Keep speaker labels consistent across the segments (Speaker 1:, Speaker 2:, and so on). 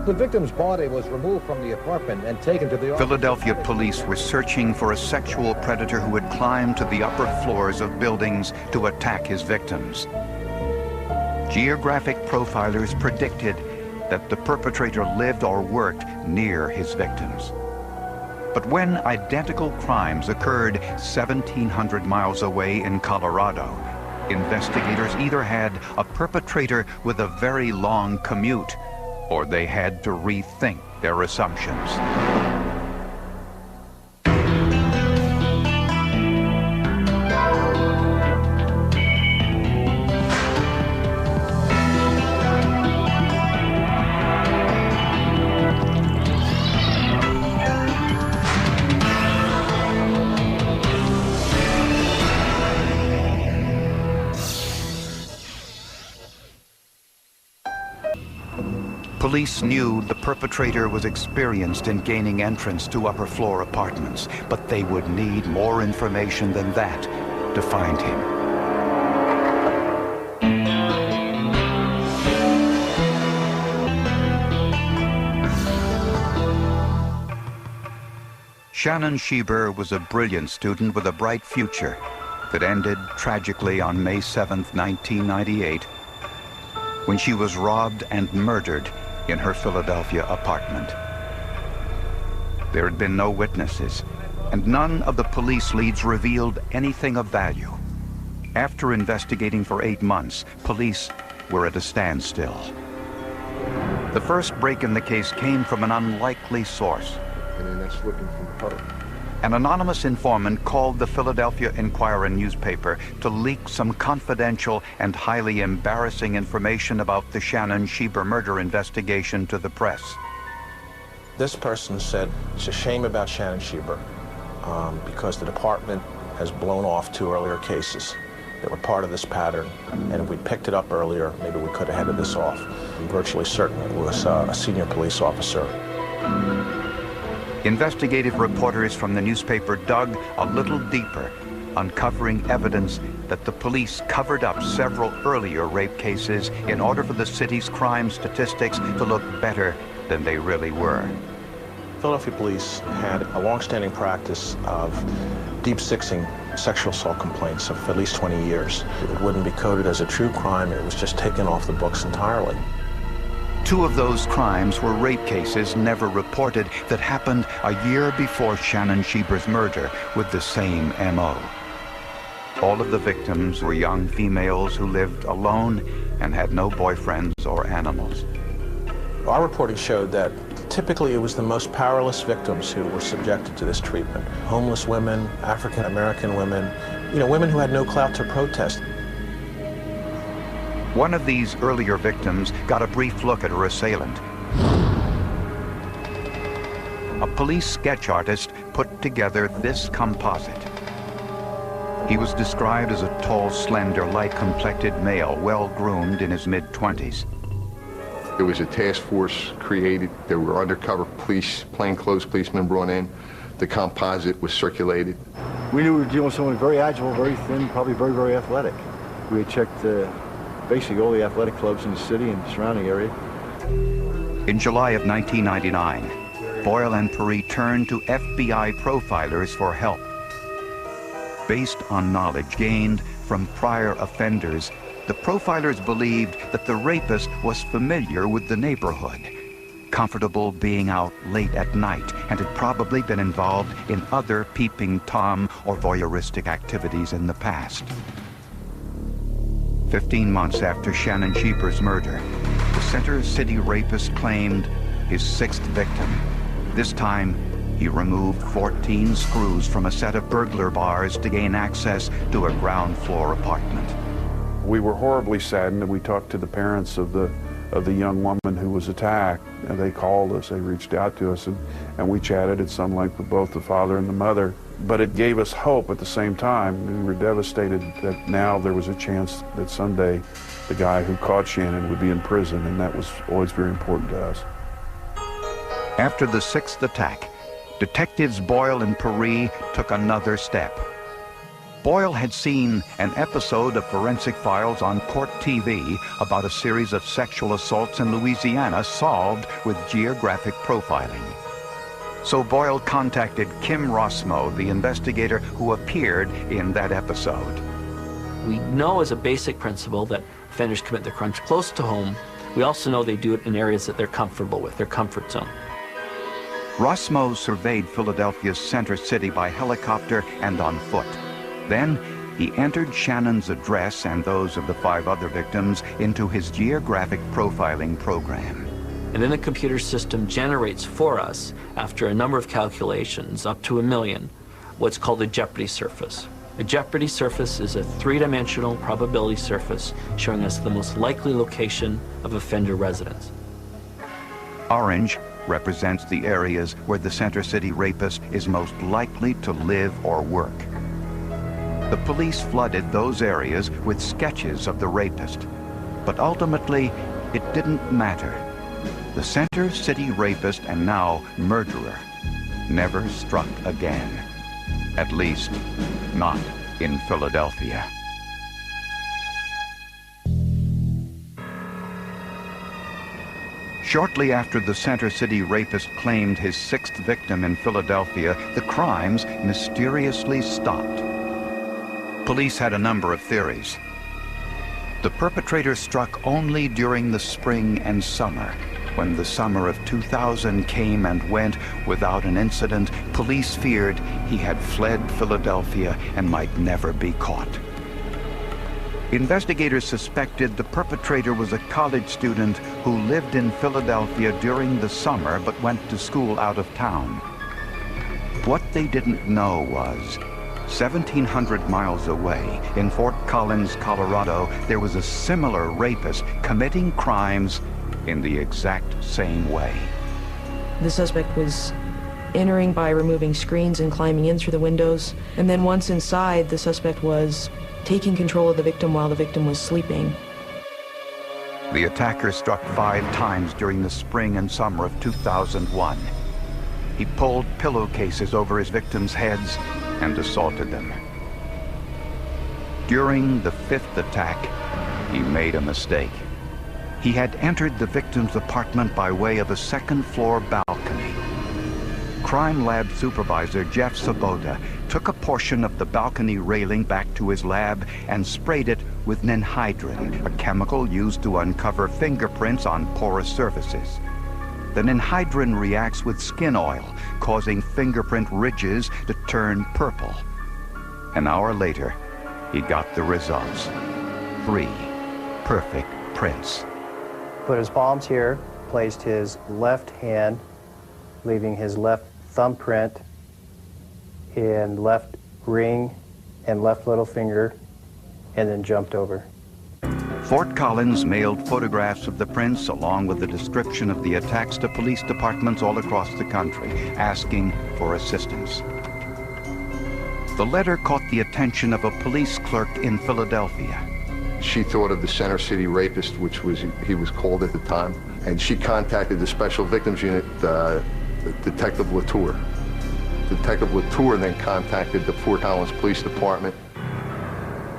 Speaker 1: The victim's body was removed from the apartment and taken to the...
Speaker 2: Philadelphia police were searching for a sexual predator who had climbed to the upper floors of buildings to attack his victims. Geographic profilers predicted that the perpetrator lived or worked near his victims. But when identical crimes occurred 1,700 miles away in Colorado, investigators either had a perpetrator with a very long commute, or they had to rethink their assumptions. Police knew the perpetrator was experienced in gaining entrance to upper floor apartments, but they would need more information than that to find him. Shannon Schieber was a brilliant student with a bright future that ended tragically on May 7th, 1998, when she was robbed and murdered in her Philadelphia apartment. There had been no witnesses, and none of the police leads revealed anything of value. After investigating for 8 months, police were at a standstill. The first break in the case came from an unlikely source.
Speaker 3: And then that's looking from her.
Speaker 2: An anonymous informant called the Philadelphia Inquirer newspaper to leak some confidential and highly embarrassing information about the Shannon Schieber murder investigation to the press.
Speaker 4: This person said it's a shame about Shannon Schieber because the department has blown off 2 earlier cases that were part of this pattern, and if we picked it up earlier, maybe we could have headed this off. I'm virtually certain it was a senior police officer.
Speaker 2: Investigative reporters from the newspaper dug a little deeper, uncovering evidence that the police covered up several earlier rape cases in order for the city's crime statistics to look better than they really were.
Speaker 4: Philadelphia police had a long-standing practice of deep-sixing sexual assault complaints of at least 20 years. It wouldn't be coded as a true crime, it was just taken off the books entirely.
Speaker 2: 2 of those crimes were rape cases never reported that happened a year before Shannon Schieber's murder with the same M.O. All of the victims were young females who lived alone and had no boyfriends or animals.
Speaker 4: Our reporting showed that typically it was the most powerless victims who were subjected to this treatment. Homeless women, African-American women, women who had no clout to protest.
Speaker 2: One of these earlier victims got a brief look at her assailant. A police sketch artist put together this composite. He was described as a tall, slender, light-complected male, well-groomed in his mid-20s.
Speaker 3: There was a task force created. There were undercover police, plainclothes policemen brought in. The composite was circulated.
Speaker 5: We knew we were dealing with someone very agile, very thin, probably very, very athletic. We had checked basically all the athletic clubs in the city and the surrounding area.
Speaker 2: In July of 1999, Boyle and Paree turned to FBI profilers for help. Based on knowledge gained from prior offenders, the profilers believed that the rapist was familiar with the neighborhood, comfortable being out late at night, and had probably been involved in other peeping Tom or voyeuristic activities in the past. 15 months after Shannon Schieber's murder, the Center City rapist claimed his 6th victim. This time, he removed 14 screws from a set of burglar bars to gain access to a ground floor apartment.
Speaker 6: We were horribly saddened, and we talked to the parents of the young woman who was attacked, and they called us, they reached out to us, and we chatted at some length with both the father and the mother. But it gave us hope at the same time. We were devastated that now there was a chance that someday the guy who caught Shannon would be in prison, and that was always very important to us.
Speaker 2: After the 6th attack, detectives Boyle and Paree took another step. Boyle had seen an episode of Forensic Files on Court TV about a series of sexual assaults in Louisiana solved with geographic profiling. So Boyle contacted Kim Rossmo, the investigator who appeared in that episode.
Speaker 7: We know as a basic principle that offenders commit their crimes close to home. We also know they do it in areas that they're comfortable with, their comfort zone.
Speaker 2: Rossmo surveyed Philadelphia's center city by helicopter and on foot. Then he entered Shannon's address and those of the 5 other victims into his geographic profiling program.
Speaker 7: And then the computer system generates for us, after a number of calculations, up to 1 million, what's called a jeopardy surface. A jeopardy surface is a 3-dimensional probability surface showing us the most likely location of offender residence.
Speaker 2: Orange represents the areas where the Center City rapist is most likely to live or work. The police flooded those areas with sketches of the rapist, but ultimately it didn't matter. The Center City rapist and now murderer never struck again. At least, not in Philadelphia. Shortly after the Center City rapist claimed his 6th victim in Philadelphia, the crimes mysteriously stopped. Police had a number of theories. The perpetrator struck only during the spring and summer. When the summer of 2000 came and went without an incident, police feared he had fled Philadelphia and might never be caught. Investigators suspected the perpetrator was a college student who lived in Philadelphia during the summer but went to school out of town. What they didn't know was 1,700 miles away, in Fort Collins, Colorado, there was a similar rapist committing crimes in the exact same way.
Speaker 8: The suspect was entering by removing screens and climbing in through the windows. And then once inside, the suspect was taking control of the victim while the victim was sleeping.
Speaker 2: The attacker struck 5 times during the spring and summer of 2001. He pulled pillowcases over his victims' heads and assaulted them. During the 5th attack, he made a mistake. He had entered the victim's apartment by way of a 2nd-floor balcony. Crime Lab Supervisor Jeff Sabota took a portion of the balcony railing back to his lab and sprayed it with ninhydrin, a chemical used to uncover fingerprints on porous surfaces. The ninhydrin reacts with skin oil, causing fingerprint ridges to turn purple. An hour later, he got the results. 3 perfect prints.
Speaker 9: Put his palms here, placed his left hand, leaving his left thumbprint in left ring and left little finger, and then jumped over.
Speaker 2: Fort Collins mailed photographs of the prints along with a description of the attacks to police departments all across the country, asking for assistance. The letter caught the attention of a police clerk in Philadelphia.
Speaker 3: She thought of the Center City rapist, which he was called at the time, and she contacted the Special Victims Unit, Detective Latour. Detective Latour then contacted the Fort Collins Police Department.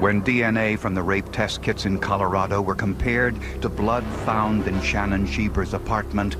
Speaker 2: When DNA from the rape test kits in Colorado were compared to blood found in Shannon Schieber's apartment,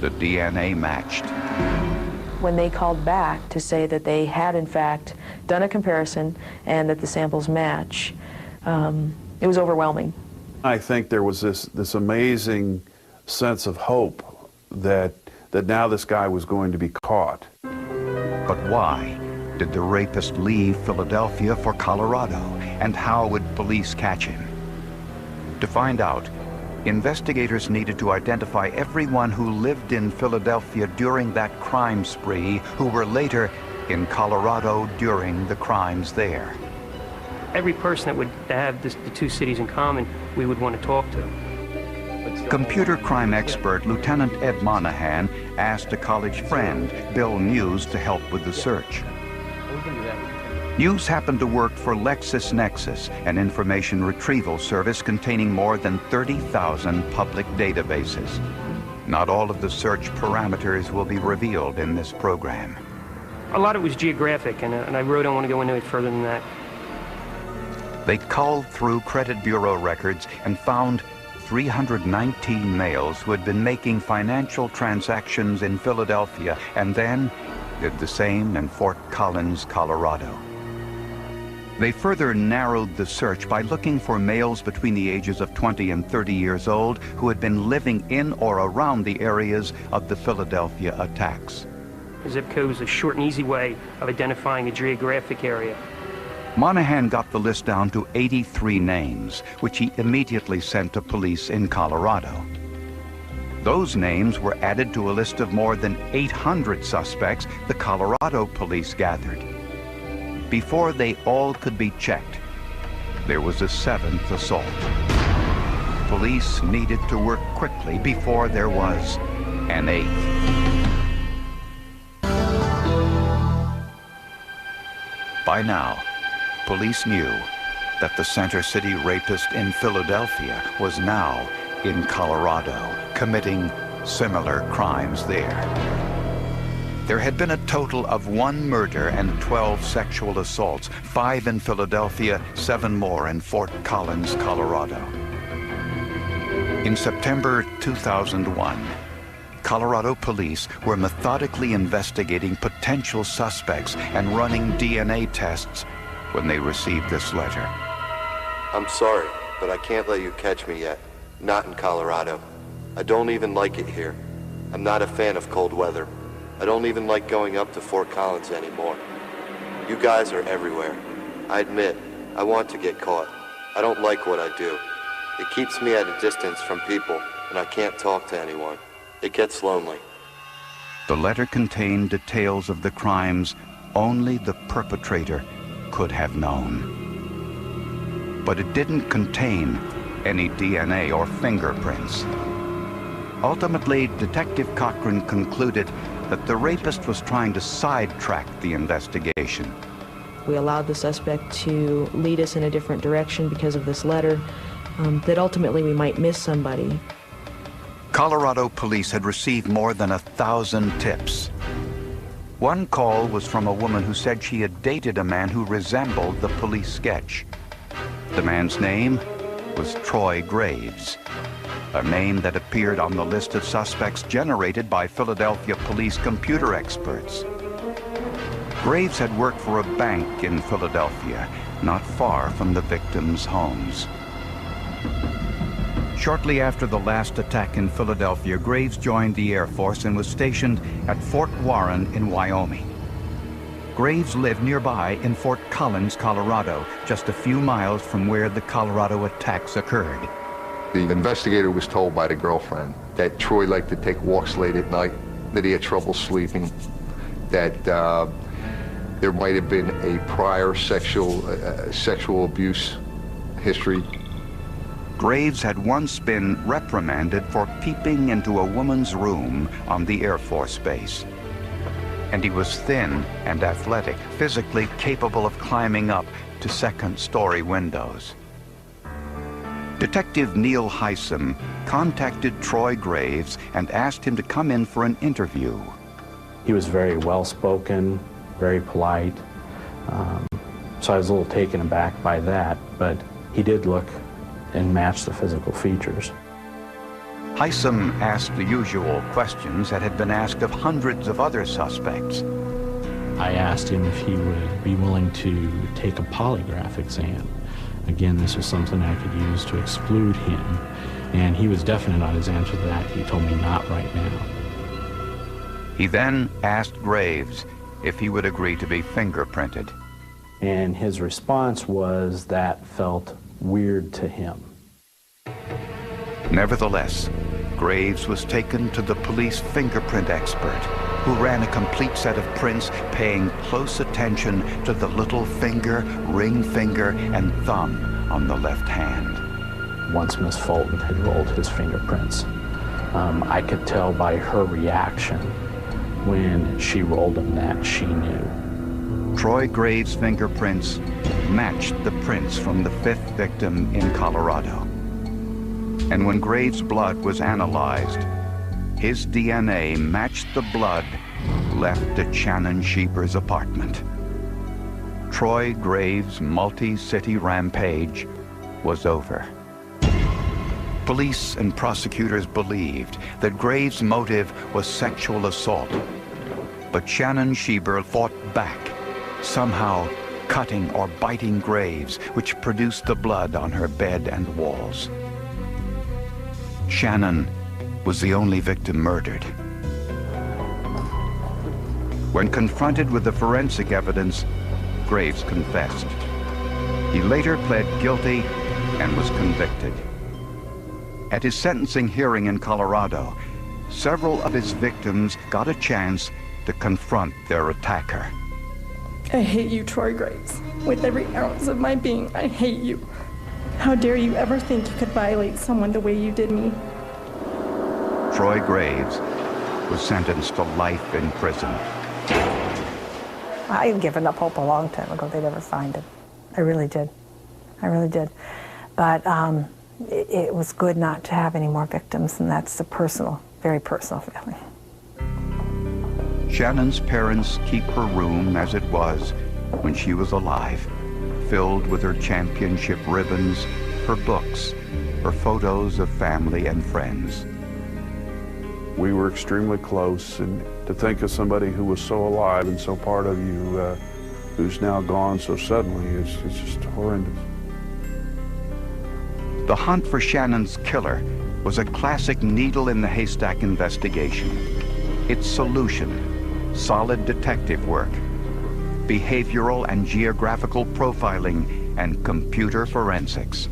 Speaker 2: the DNA matched.
Speaker 8: When they called back to say that they had, in fact, done a comparison and that the samples match, it was overwhelming.
Speaker 6: I think there was this amazing sense of hope that now this guy was going to be caught.
Speaker 2: But why did the rapist leave Philadelphia for Colorado, and how would police catch him? To find out, investigators needed to identify everyone who lived in Philadelphia during that crime spree, who were later in Colorado during the crimes there.
Speaker 10: Every person that would have the 2 cities in common, we would want to talk to.
Speaker 2: Computer crime expert Lieutenant Ed Monahan asked a college friend, Bill Muse, to help with the search. Muse happened to work for LexisNexis, an information retrieval service containing more than 30,000 public databases. Not all of the search parameters will be revealed in this program.
Speaker 10: A lot of it was geographic, and I really don't want to go into it further than that.
Speaker 2: They culled through credit bureau records and found 319 males who had been making financial transactions in Philadelphia and then did the same in Fort Collins, Colorado. They further narrowed the search by looking for males between the ages of 20 and 30 years old who had been living in or around the areas of the Philadelphia attacks.
Speaker 10: The zip code is a short and easy way of identifying a geographic area.
Speaker 2: Monahan got the list down to 83 names, which he immediately sent to police in Colorado. Those names were added to a list of more than 800 suspects the Colorado police gathered. Before they all could be checked, there was a 7th assault. Police needed to work quickly before there was an 8th. By now, police knew that the Center City rapist in Philadelphia was now in Colorado, committing similar crimes there. There had been a total of 1 murder and 12 sexual assaults, 5 in Philadelphia, 7 more in Fort Collins, Colorado. In September 2001, Colorado police were methodically investigating potential suspects and running DNA tests when they received this letter.
Speaker 11: I'm sorry, but I can't let you catch me yet. Not in Colorado. I don't even like it here. I'm not a fan of cold weather. I don't even like going up to Fort Collins anymore. You guys are everywhere. I admit, I want to get caught. I don't like what I do. It keeps me at a distance from people, and I can't talk to anyone. It gets lonely.
Speaker 2: The letter contained details of the crimes only the perpetrator could have known. But it didn't contain any DNA or fingerprints. Ultimately, Detective Cochran concluded that the rapist was trying to sidetrack the investigation.
Speaker 8: We allowed the suspect to lead us in a different direction because of this letter, that ultimately we might miss somebody.
Speaker 2: Colorado police had received more than 1,000 tips. One call was from a woman who said she had dated a man who resembled the police sketch. The man's name was Troy Graves, a name that appeared on the list of suspects generated by Philadelphia police computer experts. Graves had worked for a bank in Philadelphia, not far from the victims' homes. Shortly after the last attack in Philadelphia, Graves joined the Air Force and was stationed at Fort Warren in Wyoming. Graves lived nearby in Fort Collins, Colorado, just a few miles from where the Colorado attacks occurred.
Speaker 3: The investigator was told by the girlfriend that Troy liked to take walks late at night, that he had trouble sleeping, that there might have been a prior sexual abuse history.
Speaker 2: Graves had once been reprimanded for peeping into a woman's room on the Air Force Base. And he was thin and athletic, physically capable of climbing up to second-story windows. Detective Neil Hysom contacted Troy Graves and asked him to come in for an interview.
Speaker 12: He was very well-spoken, very polite, so I was a little taken aback by that, but he did look and match the physical features.
Speaker 2: Hysom asked the usual questions that had been asked of hundreds of other suspects.
Speaker 12: I asked him if he would be willing to take a polygraph exam. Again, this was something I could use to exclude him, and he was definite on his answer to that. He told me not right now.
Speaker 2: He then asked Graves if he would agree to be fingerprinted.
Speaker 12: And his response was that felt weird to him.
Speaker 2: Nevertheless, Graves was taken to the police fingerprint expert, who ran a complete set of prints, paying close attention to the little finger, ring finger, and thumb on the left hand.
Speaker 12: Once Miss Fulton had rolled his fingerprints, I could tell by her reaction when she rolled them that she knew.
Speaker 2: Troy Graves' fingerprints matched the prints from the 5th victim in Colorado. And when Graves' blood was analyzed, his DNA matched the blood left at Shannon Schieber's apartment. Troy Graves' multi-city rampage was over. Police and prosecutors believed that Graves' motive was sexual assault, but Shannon Schieber fought back, somehow cutting or biting Graves, which produced the blood on her bed and walls. Shannon was the only victim murdered. When confronted with the forensic evidence, Graves confessed. He later pled guilty and was convicted. At his sentencing hearing in Colorado, several of his victims got a chance to confront their attacker.
Speaker 13: I hate you, Troy Graves. With every ounce of my being, I hate you. How dare you ever think you could violate someone the way you did me?
Speaker 2: Troy Graves was sentenced to life in prison.
Speaker 14: I had given up hope a long time ago they'd ever find him. I really did. I really did. But it was good not to have any more victims, and that's a personal, very personal feeling.
Speaker 2: Shannon's parents keep her room as it was when she was alive, filled with her championship ribbons, her books, her photos of family and friends.
Speaker 6: We were extremely close, and to think of somebody who was so alive and so part of you who's now gone so suddenly, it's just horrendous.
Speaker 2: The hunt for Shannon's killer was a classic needle in the haystack investigation. Its solution, solid detective work, behavioral and geographical profiling, and computer forensics.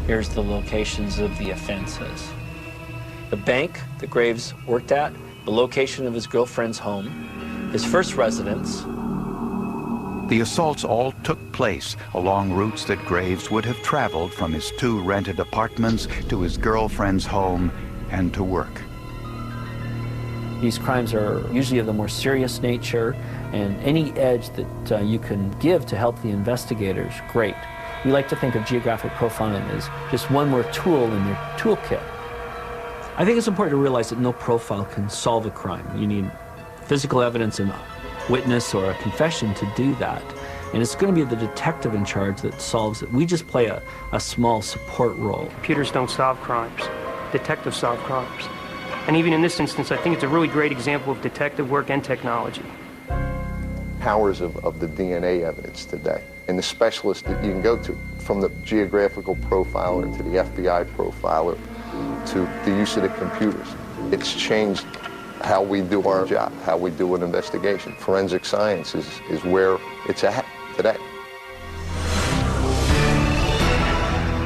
Speaker 7: Here's the locations of the offenses. The bank that Graves worked at, the location of his girlfriend's home, his first residence.
Speaker 2: The assaults all took place along routes that Graves would have traveled from his 2 rented apartments to his girlfriend's home and to work.
Speaker 7: These crimes are usually of the more serious nature, and any edge that you can give to help the investigators, great. We like to think of geographic profiling as just one more tool in your toolkit. I think it's important to realize that no profile can solve a crime. You need physical evidence and a witness or a confession to do that. And it's going to be the detective in charge that solves it. We just play a small support role.
Speaker 10: Computers don't solve crimes. Detectives solve crimes. And even in this instance, I think it's a really great example of detective work and technology.
Speaker 3: Powers of the DNA evidence today, and the specialists that you can go to, from the geographical profiler to the FBI profiler to the use of the computers. It's changed how we do our job, how we do an investigation. Forensic science is where it's at today.